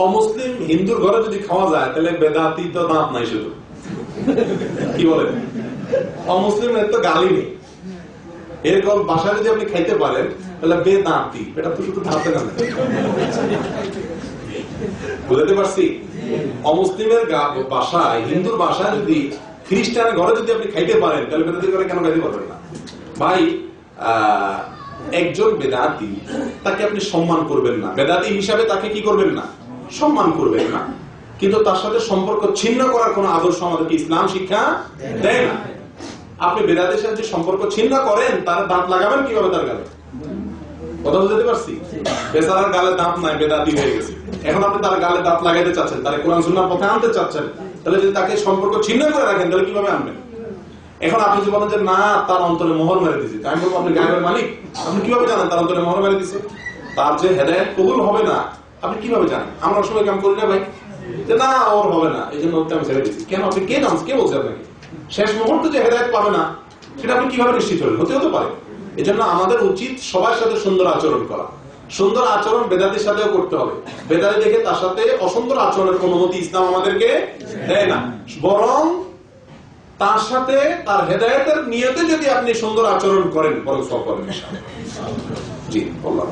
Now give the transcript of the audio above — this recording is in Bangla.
অমুসলিম হিন্দুর ঘরে যদি খাওয়া যায় তাহলে বেদাতি তো দাঁত নাই, শুধু কি বলেন, অমুসলিমের তো গালি নেই। এরকম বাসায় যদি আপনি খাইতে পারেন তাহলে বেদাতি, এটা তো শুধু দাঁতে না। বুঝতে পারছি? অমুসলিমের বাসায়, হিন্দুর বাসায় যদি, খ্রিস্টানের ঘরে যদি আপনি খাইতে পারেন তাহলে বেদাতির ঘরে কেন খাইতে পারবেন না? ভাই, একজন বেদাতি, তাকে আপনি সম্মান করবেন না, বেদাতি হিসাবে তাকে কি করবেন না, সম্মান করবেন না, কিন্তু তার সাথে সম্পর্ক ছিন্ন করার কোন আদর্শ আমাদেরকে ইসলাম শিক্ষা দেয় না। আপনি বেদাতের সাথে সম্পর্ক ছিন্ন করেন, তার দাঁত লাগাবেন কিভাবে তার গালে? কথা বুঝতে পারছি? বেচারার গালে দাঁত নাই, বেদাতি হয়ে গেছে, এখন আপনি তার গালে দাঁত লাগাইতে চাচ্ছেন, তার কোরআন সুন্নাহর পথে আনতে চাচ্ছেন, তাহলে যদি তাকে সম্পর্ক ছিন্ন করে রাখেন তাহলে কিভাবে আনবেন? এখন আপনি যদি বলেন যে না, তার অন্তরে মোহর মেরে দিয়েছে, আমি বলবো আপনি গায়েবের মালিক, আপনি কিভাবে জানেন তার অন্তরে মোহর মেরে দিয়েছে? তার যে হেদায়েত কবুল হবে না আপনি কিভাবে জানেন? আমরা সবাই কাম করি না ভাই, যে না ওর হবে না, এই জন্য ওকে আমি ছেড়ে দিচ্ছি। কেন? আপনি কে জানেন, কে বলছে আপনাকে? শেষ মুহূর্তে যে হেদায়েত পাবে না সেটা আপনি কিভাবে নিশ্চিত হলেন? হতে পারে। এই জন্য আমাদের উচিত সবার সাথে সুন্দর আচরণ করা। সুন্দর আচরণ বেদাতির সাথেও করতে হবে। বেদাতি দেখে তার সাথে অসুন্দর আচরণের অনুমতি ইসলাম আমাদেরকে দেয় না, বরং তার সাথে তার হেদায়েতের নিয়তে যদি আপনি সুন্দর আচরণ করেন বরং সব করেন। জি, আল্লাহ।